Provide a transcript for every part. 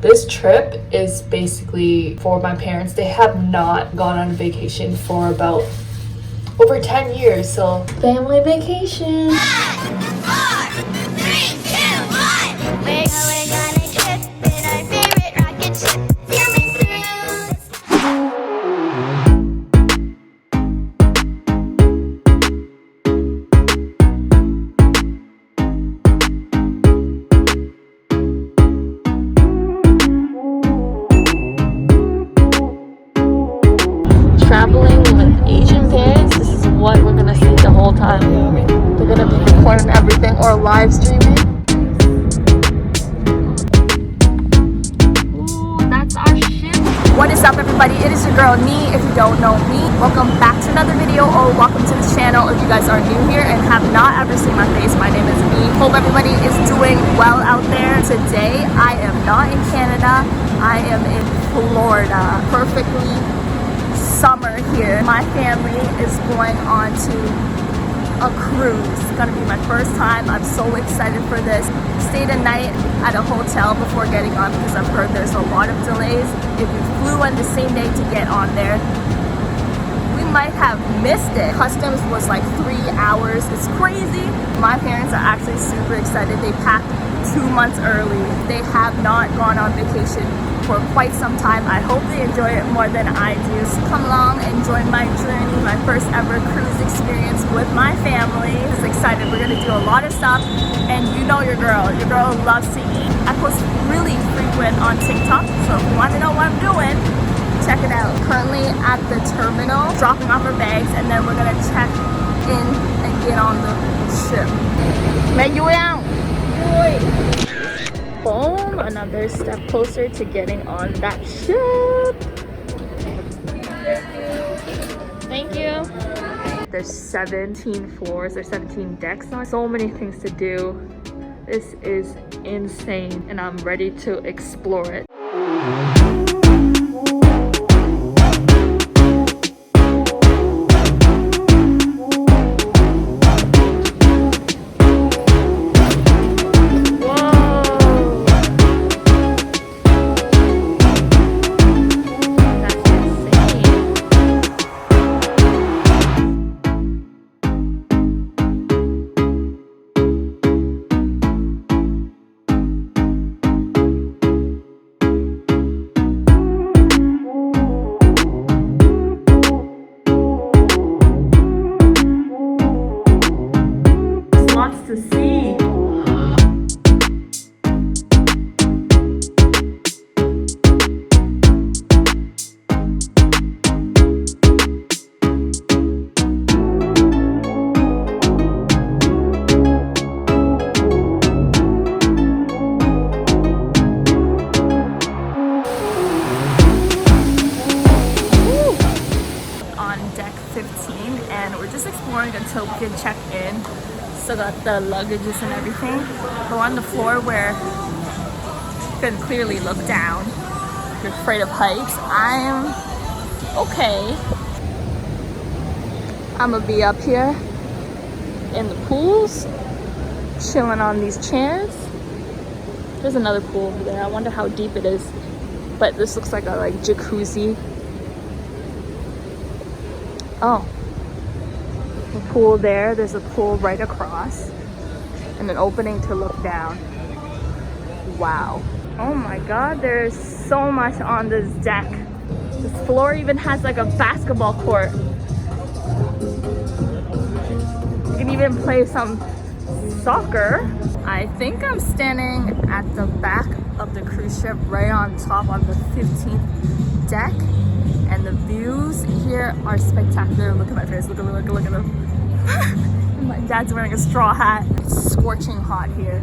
This trip is basically for my parents. They have not gone on vacation for about over 10 years, so family vacation. 5, 4, 3, 2, 1. We're going on a trip in our favorite rocket ship, zooming through the Traveling with Asian parents, this is what we're gonna see the whole time. They're gonna be recording everything or live streaming. Ooh, that's our ship. What is up, everybody? It is your girl Nee. If you don't know me, welcome back to another video, or welcome to the channel if you guys are new here and have not ever seen my face. My name is Nee. Hope everybody is doing well out there. Today I am not in Canada, I am in Florida. Perfectly summer here. My family is going on to a cruise. It's gonna be my first time. I'm so excited for this. Stayed a night at a hotel before getting on because I've heard there's a lot of delays. If we flew on the same day to get on there, we might have missed it. Customs was like 3 hours. It's crazy. My parents are actually super excited. They packed 2 months early. They have not gone on vacation for quite some time. I hope they enjoy it more than I do. So come along and join my journey, my first ever cruise experience with my family. Just excited. We're gonna do a lot of stuff, and you know your girl loves to eat. I post really frequent on TikTok, so if you want to know what I'm doing, check it out. Currently at the terminal, dropping off our bags, and then we're gonna check in and get on the ship. Boom, another step closer to getting on that ship. Thank you. There's 17 floors, there's 17 decks, so many things to do. This is insane, and I'm ready to explore it. To see. On deck 15, and we're just exploring until we can check in. Still got the luggages and everything. We're on the floor where you can clearly look down. If you're afraid of heights, I'm okay. I'm gonna be up here in the pools, chilling on these chairs. There's another pool over there. I wonder how deep it is, but this looks like a jacuzzi. Oh. A pool there, there's a pool right across, and an opening to look down. Wow. Oh my god, there's so much on this deck. This floor even has like a basketball court. You can even play some soccer. I think I'm standing at the back of the cruise ship, right on top on the 15th deck. And the views here are spectacular. Look at my face, look at them. My dad's wearing a straw hat. It's scorching hot here.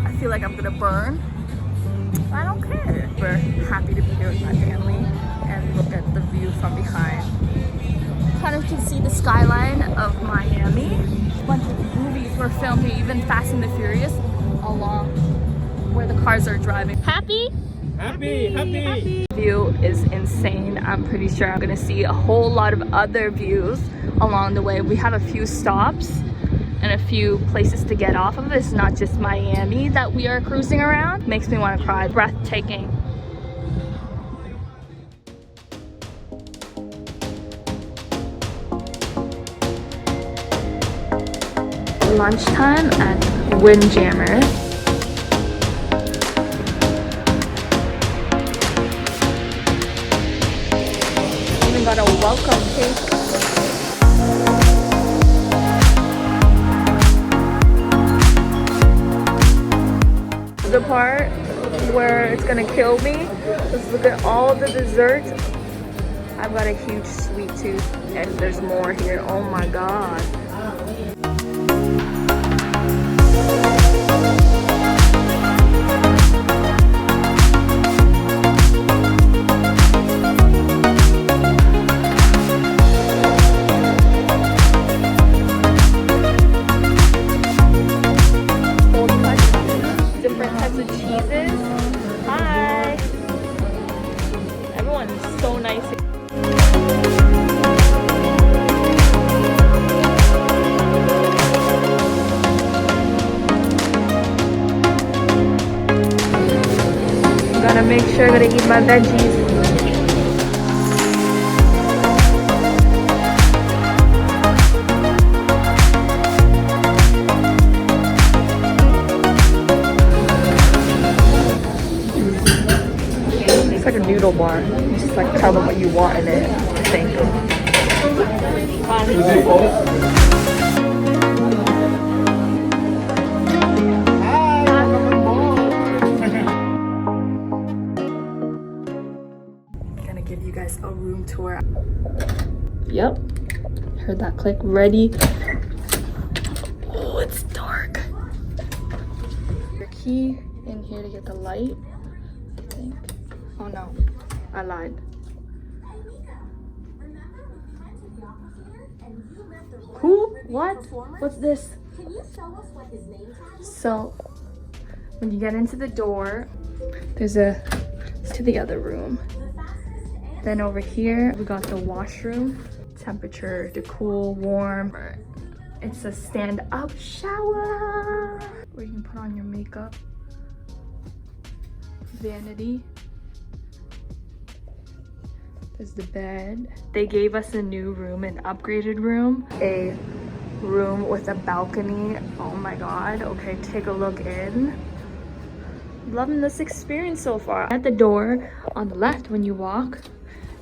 I feel like I'm gonna burn. I don't care. We're happy to be here with my family and look at the view from behind. Kind of can see the skyline of Miami. A bunch of movies were filmed here, even Fast and the Furious, along where the cars are driving. Happy? Happy. View is insane. I'm pretty sure I'm gonna see a whole lot of other views along the way. We have a few stops and a few places to get off of. It's not just Miami that we are cruising around. Makes me want to cry. Breathtaking. lunchtime at Windjammer. Even got a welcome cake. The part where it's gonna kill me. Let's look at all the desserts. I've got a huge sweet tooth, and there's more here. Oh my god. Different types of cheeses. Hi. Everyone's so nice here. Gotta make sure I gotta eat my veggies. It's like a noodle bar. You just like tell them what you want in it, I think. Gonna give you guys a room tour. Yep. Heard that click. Ready. Oh, it's dark. Your key in here to get the light, I think. Oh no, I lied. Who? What? What's this? So, when you get into the door, there's a, it's to the other room. Then over here, we got the washroom. Temperature to cool, warm. It's a stand-up shower where you can put on your makeup. Vanity. There's the bed. They gave us a new room, an upgraded room. A room with a balcony. Oh my god. Okay, take a look in. Loving this experience so far. At the door on the left when you walk,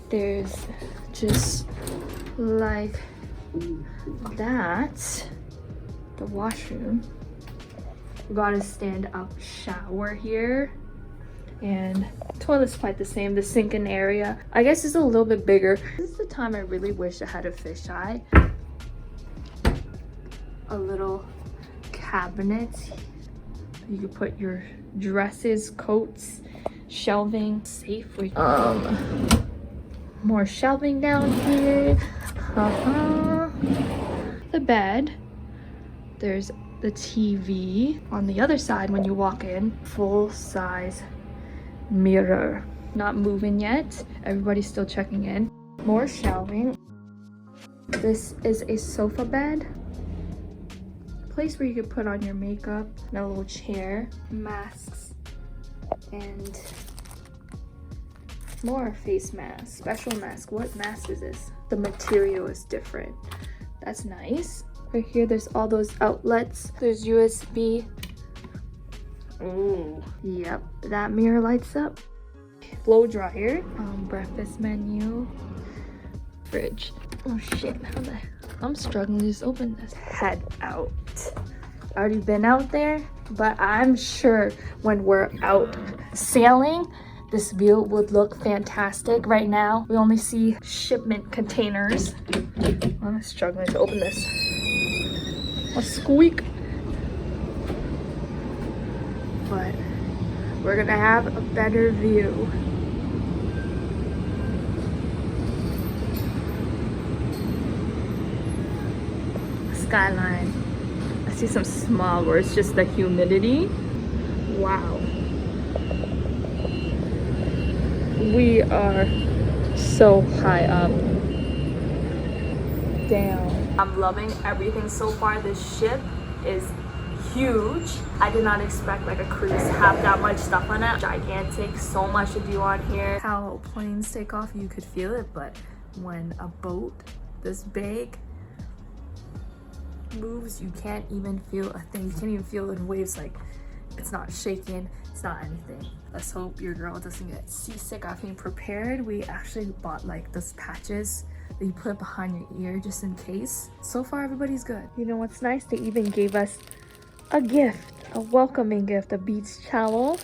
there's just like that. The washroom. We got a stand-up shower here. And toilet's quite the same. The sink-in area, I guess, is a little bit bigger. This is the time I really wish I had a fisheye. A little cabinet. You could put your dresses, coats, shelving, safe. More shelving down here. The bed. There's the TV. On the other side, when you walk in, full-size mirror. Not moving yet. Everybody's still checking in. More shelving. This is a sofa bed. Place where you could put on your makeup. And a little chair. Masks. And more face masks. Special mask. What mask is this? The material is different. That's nice. Right here, there's all those outlets. There's USB. Ooh. Yep, that mirror lights up. Blow dryer. Breakfast menu. Fridge. Oh shit, I'm struggling to just open this. Head out. Already been out there, but I'm sure when we're out sailing, this view would look fantastic. Right now, we only see shipment containers. I'm struggling to open this. A squeak. But we're gonna have a better view. Skyline. I see some smog, or it's just the humidity. Wow. We are so high up. Damn. I'm loving everything so far. This ship is huge. I did not expect like a cruise to have that much stuff on it. Gigantic, so much to do on here. How planes take off, you could feel it, but when a boat this big, moves, you can't even feel a thing. You can't even feel it in waves. Like, it's not shaking, it's not anything. Let's hope your girl doesn't get seasick after being prepared. We actually bought like those patches that you put behind your ear just in case. So far, everybody's good. You know what's nice? They even gave us a gift, a welcoming gift, a beach towel.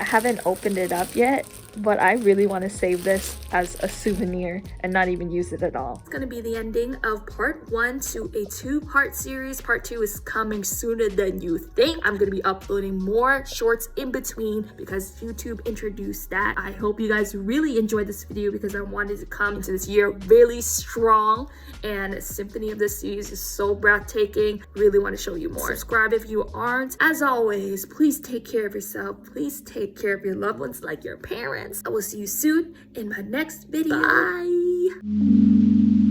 I haven't opened it up yet, but I really want to save this as a souvenir and not even use it at all. It's gonna be the ending of part 1 to a 2-part series. Part 2 is coming sooner than you think. I'm gonna be uploading more shorts in between because YouTube introduced that. I hope you guys really enjoyed this video because I wanted to come into this year really strong, and Symphony of this series is so breathtaking. Really want to show you more. Subscribe if you aren't. As always, please take care of yourself. Please take care of your loved ones like your parents. I will see you soon in my next video. Bye.